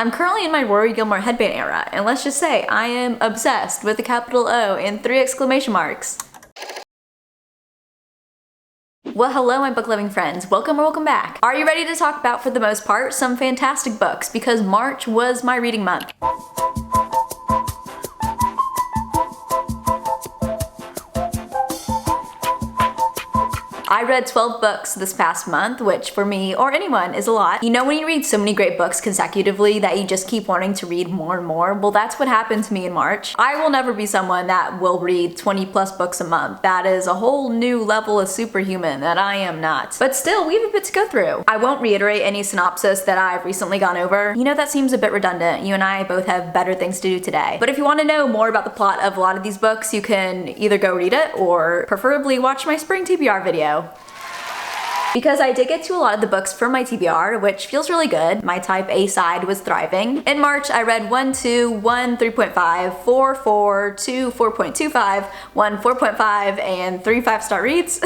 I'm currently in my Rory Gilmore headband era, and let's just say I am obsessed with a capital O and 3 exclamation marks. Well, hello, my book-loving friends. Welcome or welcome back. Are you ready to talk about, for the most part, some fantastic books? Because March was my reading month. I read 12 books this past month, which for me, or anyone, is a lot. You know when you read so many great books consecutively that you just keep wanting to read more and more? Well, that's what happened to me in March. I will never be someone that will read 20 plus books a month. That is a whole new level of superhuman that I am not. But still, we have a bit to go through. I won't reiterate any synopsis that I've recently gone over. You know, that seems a bit redundant. You and I both have better things to do today. But if you want to know more about the plot of a lot of these books, you can either go read it or preferably watch my spring TBR video. Because I did get to a lot of the books from my TBR, which feels really good. My type A side was thriving. In March, I read 1, 2, 1, 3.5, 4, 4, 2, 4.25, 1, 4.5, and 3 5-star reads.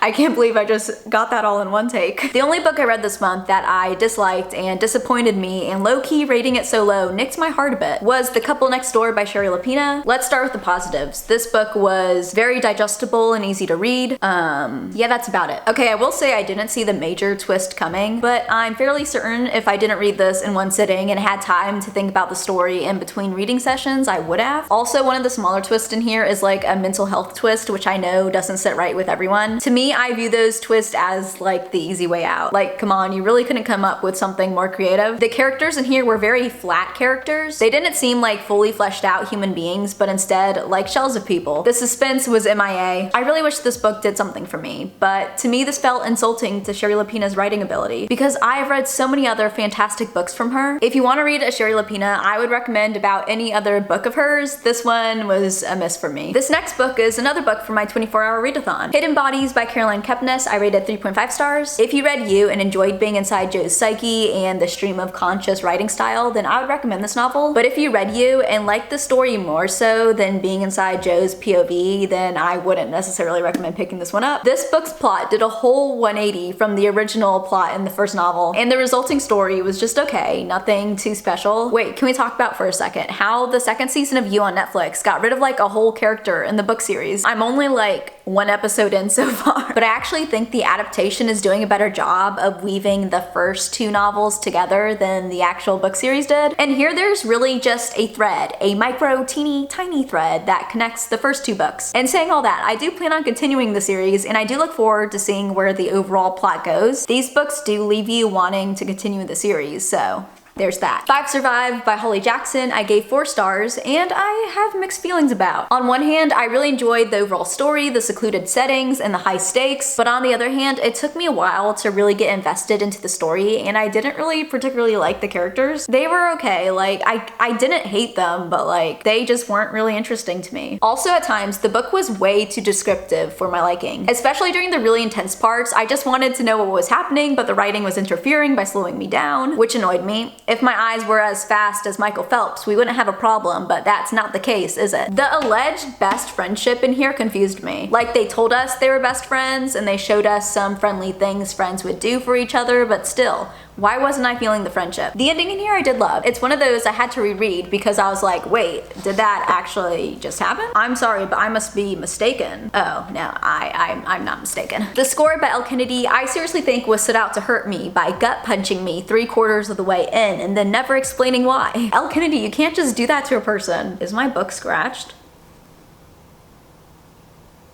I can't believe I just got that all in one take. The only book I read this month that I disliked and disappointed me, and low-key rating it so low nicked my heart a bit, was The Couple Next Door by Sherry Lapina. Let's start with the positives. This book was very digestible and easy to read. Yeah, that's about it. Okay, I will say I didn't see the major twist coming, but I'm fairly certain if I didn't read this in one sitting and had time to think about the story in between reading sessions, I would have. Also, one of the smaller twists in here is like a mental health twist, which I know doesn't sit right with everyone. To me, I view those twists as like the easy way out. Like, come on, you really couldn't come up with something more creative. The characters in here were very flat characters. They didn't seem like fully fleshed out human beings, but instead like shells of people. The suspense was MIA. I really wish this book did something for me, but to me this felt insulting to Sherry Lapina's writing ability because I've read so many other fantastic books from her. If you want to read a Sherry Lapina, I would recommend about any other book of hers. This one was a miss for me. This next book is another book from my 24-hour readathon. Hidden Bodies by Caroline Kepnes. I rated 3.5 stars. If you read You and enjoyed being inside Jo's psyche and the stream of conscious writing style, then I would recommend this novel. But if you read You and liked the story more so than being inside Jo's POV, then I wouldn't necessarily recommend picking this one up. This book's plot did a whole 180 from the original plot in the first novel, and the resulting story was just okay, nothing too special. Wait, can we talk about for a second how the second season of You on Netflix got rid of like a whole character in the book series? I'm only like one episode in so far, but I actually think the adaptation is doing a better job of weaving the first 2 novels together than the actual book series did. And here there's really just a thread, a micro teeny tiny thread that connects the first 2 books. And saying all that, I do plan on continuing the series, and I do look forward to seeing where the overall plot goes. These books do leave you wanting to continue the series, so there's that. 5 Survive by Holly Jackson, I gave 4 stars, and I have mixed feelings about. On one hand, I really enjoyed the overall story, the secluded settings, and the high stakes, but on the other hand, it took me a while to really get invested into the story, and I didn't really particularly like the characters. They were okay, like, I didn't hate them, but like, they just weren't really interesting to me. Also, at times, the book was way too descriptive for my liking. Especially during the really intense parts, I just wanted to know what was happening, but the writing was interfering by slowing me down, which annoyed me. If my eyes were as fast as Michael Phelps, we wouldn't have a problem, but that's not the case, is it? The alleged best friendship in here confused me. Like, they told us they were best friends, and they showed us some friendly things friends would do for each other, but still, why wasn't I feeling the friendship? The ending in here I did love. It's one of those I had to reread because I was like, wait, did that actually just happen? I'm sorry, but I must be mistaken. Oh, no, I'm not mistaken. The Score by Elle Kennedy, I seriously think was set out to hurt me by gut punching me 3/4 of the way in and then never explaining why. Elle Kennedy, you can't just do that to a person. Is my book scratched?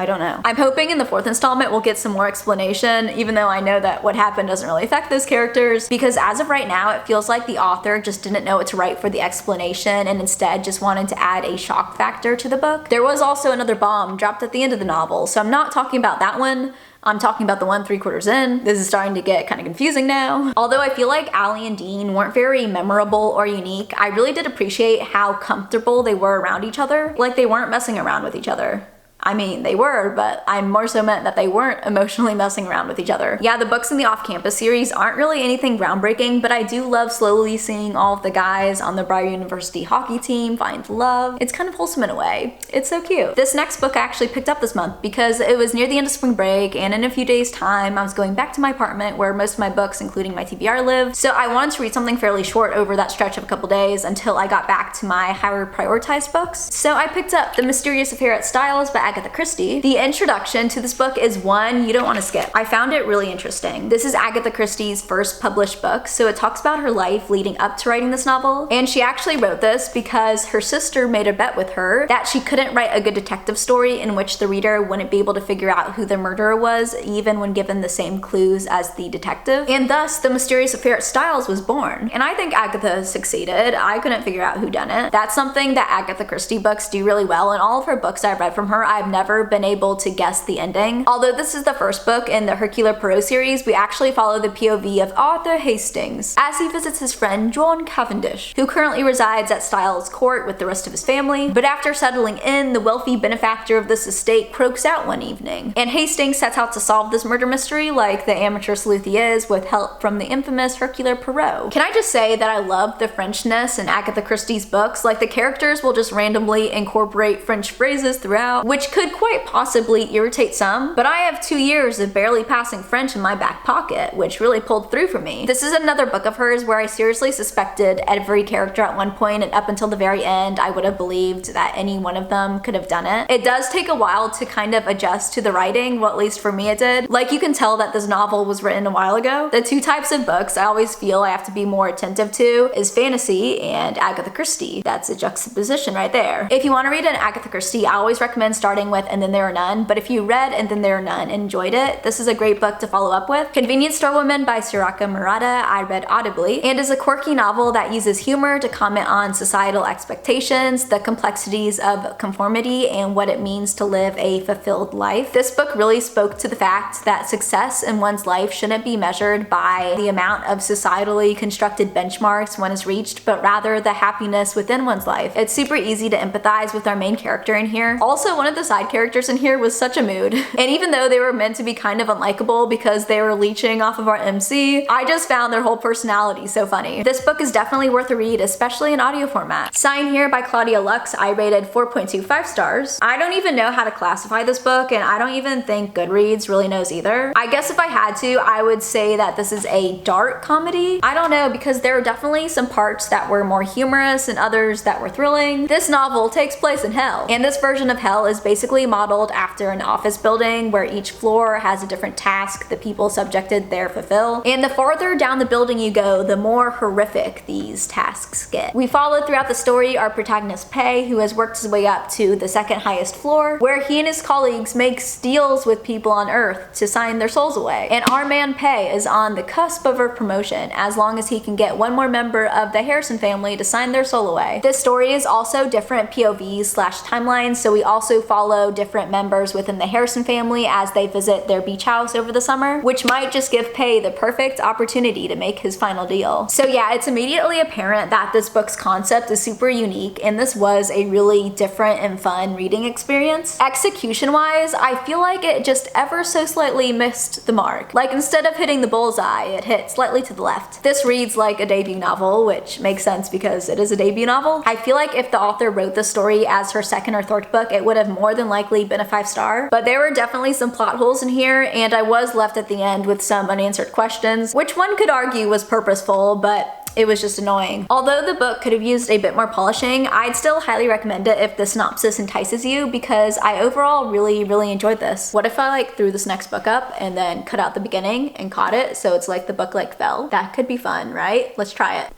I don't know. I'm hoping in the 4th installment we'll get some more explanation, even though I know that what happened doesn't really affect those characters, because as of right now, it feels like the author just didn't know what to write for the explanation and instead just wanted to add a shock factor to the book. There was also another bomb dropped at the end of the novel, so I'm not talking about that one. I'm talking about the one 3/4 in. This is starting to get kind of confusing now. Although I feel like Allie and Dean weren't very memorable or unique, I really did appreciate how comfortable they were around each other. Like, they weren't messing around with each other. I mean, they were, but I more so meant that they weren't emotionally messing around with each other. Yeah, the books in the off-campus series aren't really anything groundbreaking, but I do love slowly seeing all of the guys on the Briar University hockey team find love. It's kind of wholesome in a way. It's so cute. This next book I actually picked up this month because it was near the end of spring break, and in a few days' time I was going back to my apartment where most of my books, including my TBR, live. So I wanted to read something fairly short over that stretch of a couple days until I got back to my higher prioritized books. So I picked up The Mysterious Affair at Styles by Agatha Christie. The introduction to this book is one you don't want to skip. I found it really interesting. This is Agatha Christie's first published book, so it talks about her life leading up to writing this novel. And she actually wrote this because her sister made a bet with her that she couldn't write a good detective story in which the reader wouldn't be able to figure out who the murderer was, even when given the same clues as the detective. And thus, The Mysterious Affair at Styles was born. And I think Agatha succeeded. I couldn't figure out who done it. That's something that Agatha Christie books do really well. In all of her books I've read from her, I've never been able to guess the ending. Although this is the first book in the Hercule Poirot series, we actually follow the POV of Arthur Hastings as he visits his friend John Cavendish, who currently resides at Styles Court with the rest of his family. But after settling in, the wealthy benefactor of this estate croaks out one evening, and Hastings sets out to solve this murder mystery like the amateur sleuth he is, with help from the infamous Hercule Poirot. Can I just say that I love the Frenchness in Agatha Christie's books? Like, the characters will just randomly incorporate French phrases throughout, which could quite possibly irritate some, but I have 2 years of barely passing French in my back pocket, which really pulled through for me. This is another book of hers where I seriously suspected every character at one point, and up until the very end I would have believed that any one of them could have done it. It does take a while to kind of adjust to the writing, well, at least for me it did. Like, you can tell that this novel was written a while ago. The two types of books I always feel I have to be more attentive to is fantasy and Agatha Christie. That's a juxtaposition right there. If you want to read an Agatha Christie, I always recommend starting with And Then There Are None, but if you read And Then There Are None and enjoyed it, this is a great book to follow up with. Convenience Store Woman by Suraka Murata I read audibly, and is a quirky novel that uses humor to comment on societal expectations, the complexities of conformity, and what it means to live a fulfilled life. This book really spoke to the fact that success in one's life shouldn't be measured by the amount of societally constructed benchmarks one has reached, but rather the happiness within one's life. It's super easy to empathize with our main character in here. Also, one of the side characters in here was such a mood. And even though they were meant to be kind of unlikable because they were leeching off of our MC, I just found their whole personality so funny. This book is definitely worth a read, especially in audio format. Sign Here by Claudia Lux I rated 4.25 stars. I don't even know how to classify this book, and I don't even think Goodreads really knows either. I guess if I had to, I would say that this is a dark comedy. I don't know, because there are definitely some parts that were more humorous and others that were thrilling. This novel takes place in hell, and this version of hell is basically modeled after an office building where each floor has a different task the people subjected there fulfill. And the farther down the building you go, the more horrific these tasks get. We follow throughout the story our protagonist Pei, who has worked his way up to the second highest floor, where he and his colleagues make deals with people on Earth to sign their souls away. And our man Pei is on the cusp of a promotion as long as he can get one more member of the Harrison family to sign their soul away. This story is also different POVs/timelines, so we also follow different members within the Harrison family as they visit their beach house over the summer, which might just give Pei the perfect opportunity to make his final deal. So yeah, it's immediately apparent that this book's concept is super unique, and this was a really different and fun reading experience. Execution-wise, I feel like it just ever so slightly missed the mark. Like, instead of hitting the bullseye, it hit slightly to the left. This reads like a debut novel, which makes sense because it is a debut novel. I feel like if the author wrote the story as her second or third book, it would have more than likely been a 5-star. But there were definitely some plot holes in here, and I was left at the end with some unanswered questions, which one could argue was purposeful, but it was just annoying. Although the book could have used a bit more polishing, I'd still highly recommend it if the synopsis entices you, because I overall really enjoyed this. What if I like threw this next book up and then cut out the beginning and caught it so it's like the book like fell? That could be fun, right? Let's try it.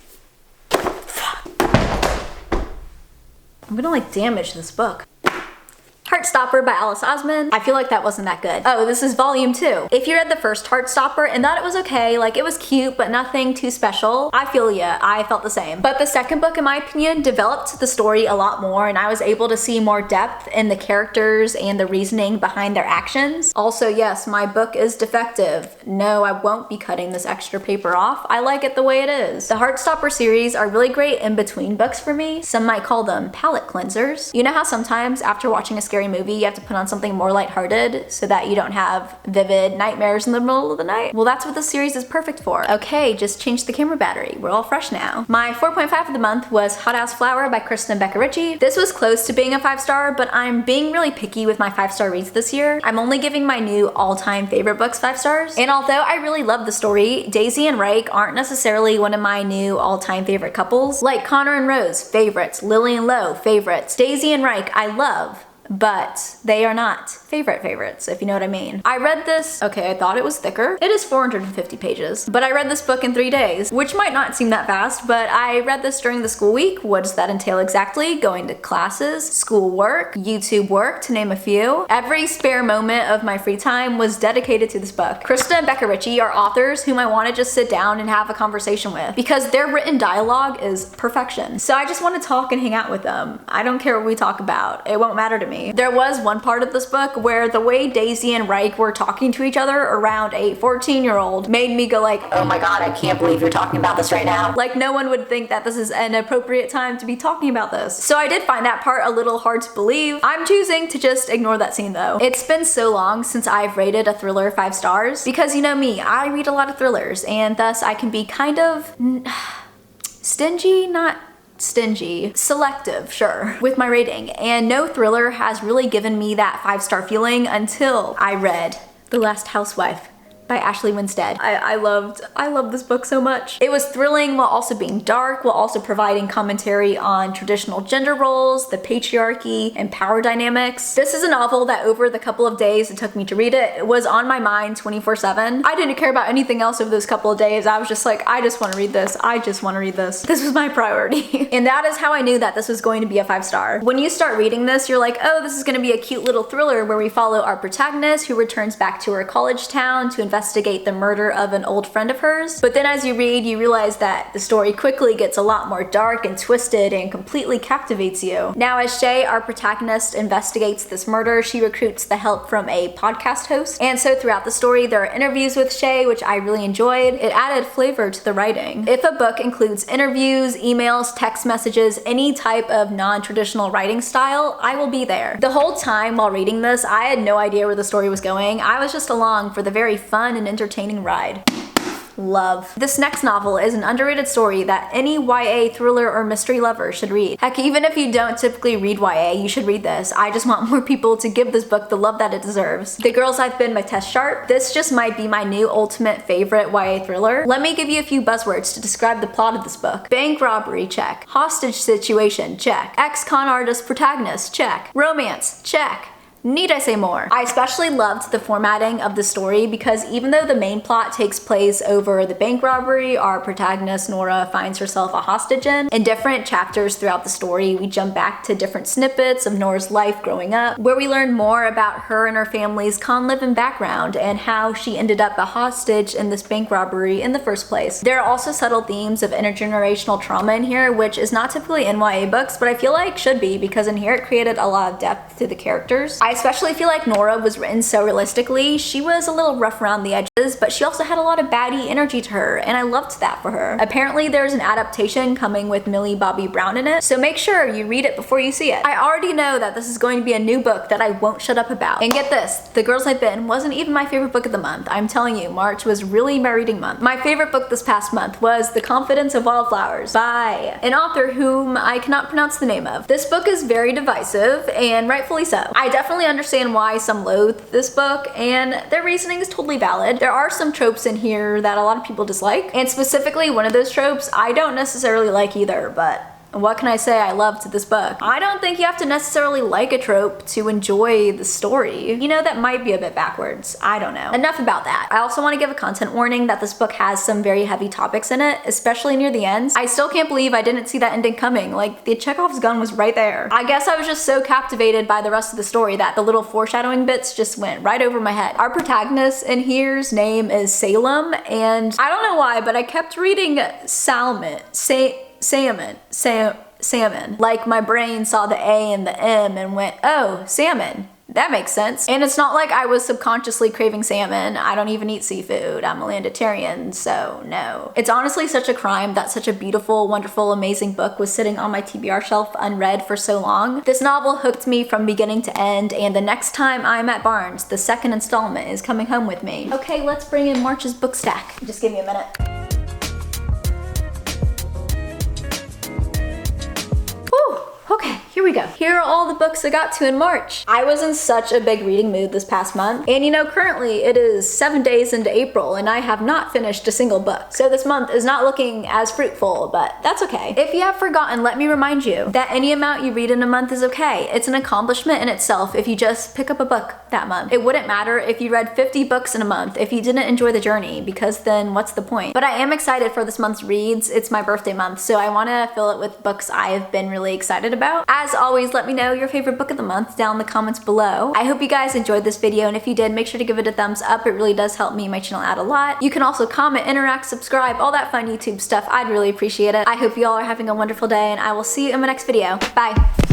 I'm gonna like damage this book. Heartstopper by Alice Osman. I feel like that wasn't that good. Oh, this is volume 2. If you read the first Heartstopper and thought it was okay, like it was cute but nothing too special, I feel ya, I felt the same. But the second book, in my opinion, developed the story a lot more, and I was able to see more depth in the characters and the reasoning behind their actions. Also, yes, my book is defective. No, I won't be cutting this extra paper off. I like it the way it is. The Heartstopper series are really great in between books for me. Some might call them palate cleansers. You know how sometimes after watching a scary scary movie, you have to put on something more lighthearted so that you don't have vivid nightmares in the middle of the night. Well, that's what this series is perfect for. Okay, just change the camera battery. We're all fresh now. My 4.5 of the month was Hot House Flower by Kristen Becca Ritchie. This was close to being a 5-star, but I'm being really picky with my 5-star reads this year. I'm only giving my new all-time favorite books 5 stars. And although I really love the story, Daisy and Reich aren't necessarily one of my new all-time favorite couples. Like Connor and Rose, favorites. Lily and Lo, favorites. Daisy and Reich, I love, but they are not favorites, if you know what I mean. I read this, okay, I thought it was thicker. It is 450 pages, but I read this book in 3 days, which might not seem that fast, but I read this during the school week. What does that entail exactly? Going to classes, school work, YouTube work, to name a few. Every spare moment of my free time was dedicated to this book. Krista and Becca Ritchie are authors whom I want to just sit down and have a conversation with because their written dialogue is perfection. So I just want to talk and hang out with them. I don't care what we talk about. It won't matter to me. There was one part of this book where the way Daisy and Reich were talking to each other around a 14-year-old made me go like, oh my god, I can't believe you're talking about this right now. Like no one would think that this is an appropriate time to be talking about this. So I did find that part a little hard to believe. I'm choosing to just ignore that scene though. It's been so long since I've rated a thriller 5 stars because you know me, I read a lot of thrillers and thus I can be kind of stingy, not stingy, selective, sure, with my rating. And no thriller has really given me that 5-star feeling until I read The Last Housewife by Ashley Winstead. I loved this book so much. It was thrilling while also being dark, while also providing commentary on traditional gender roles, the patriarchy, and power dynamics. This is a novel that over the couple of days it took me to read it was on my mind 24/7. I didn't care about anything else over those couple of days. I was just like, I just want to read this. I just want to read this. This was my priority. And that is how I knew that this was going to be a 5-star. When you start reading this, you're like, oh, this is going to be a cute little thriller where we follow our protagonist who returns back to her college town to investigate the murder of an old friend of hers. But then as you read, you realize that the story quickly gets a lot more dark and twisted and completely captivates you. Now as Shay, our protagonist, investigates this murder, she recruits the help from a podcast host. And so throughout the story, there are interviews with Shay, which I really enjoyed. It added flavor to the writing. If a book includes interviews, emails, text messages, any type of non-traditional writing style, I will be there. The whole time while reading this, I had no idea where the story was going. I was just along for the very fun and entertaining ride. Love. This next novel is an underrated story that any YA thriller or mystery lover should read. Heck, even if you don't typically read YA, you should read this. I just want more people to give this book the love that it deserves. The Girls I've Been by Tess Sharp. This just might be my new ultimate favorite YA thriller. Let me give you a few buzzwords to describe the plot of this book. Bank robbery, check. Hostage situation, check. Ex-con artist protagonist, check. Romance, check. Need I say more? I especially loved the formatting of the story because even though the main plot takes place over the bank robbery our protagonist Nora finds herself a hostage in different chapters throughout the story, we jump back to different snippets of Nora's life growing up, where we learn more about her and her family's con-living background and how she ended up a hostage in this bank robbery in the first place. There are also subtle themes of intergenerational trauma in here, which is not typically in YA books, but I feel like should be because in here it created a lot of depth to the characters. I especially feel like Nora was written so realistically. She was a little rough around the edges, but she also had a lot of baddie energy to her, and I loved that for her. Apparently there's an adaptation coming with Millie Bobby Brown in it, so make sure you read it before you see it. I already know that this is going to be a new book that I won't shut up about. And get this, The Girls I've Been wasn't even my favorite book of the month. I'm telling you, March was really my reading month. My favorite book this past month was The Confidence of Wildflowers by an author whom I cannot pronounce the name of. This book is very divisive, and rightfully so. I definitely understand why some loathe this book, and their reasoning is totally valid. There are some tropes in here that a lot of people dislike, and specifically one of those tropes I don't necessarily like either, but what can I say I loved this book? I don't think you have to necessarily like a trope to enjoy the story. You know, that might be a bit backwards. I don't know. Enough about that. I also want to give a content warning that this book has some very heavy topics in it, especially near the ends. I still can't believe I didn't see that ending coming. Like, the Chekhov's gun was right there. I guess I was just so captivated by the rest of the story that the little foreshadowing bits just went right over my head. Our protagonist in here's name is Salem, and I don't know why, but I kept reading salmon. Like my brain saw the A and the M and went, oh, salmon. That makes sense. And it's not like I was subconsciously craving salmon. I don't even eat seafood. I'm a landitarian, so no. It's honestly such a crime that such a beautiful, wonderful, amazing book was sitting on my TBR shelf unread for so long. This novel hooked me from beginning to end, and the next time I'm at Barnes, the second installment is coming home with me. Okay, let's bring in March's book stack. Just give me a minute. Okay, here we go. Here are all the books I got to in March. I was in such a big reading mood this past month. And you know, currently it is 7 days into April and I have not finished a single book. So this month is not looking as fruitful, but that's okay. If you have forgotten, let me remind you that any amount you read in a month is okay. It's an accomplishment in itself if you just pick up a book that month. It wouldn't matter if you read 50 books in a month if you didn't enjoy the journey, because then what's the point? But I am excited for this month's reads. It's my birthday month, so I want to fill it with books I've been really excited about. As always, let me know your favorite book of the month down in the comments below. I hope you guys enjoyed this video, and if you did, make sure to give it a thumbs up. It really does help me and my channel out a lot. You can also comment, interact, subscribe, all that fun YouTube stuff. I'd really appreciate it. I hope you all are having a wonderful day, and I will see you in my next video. Bye!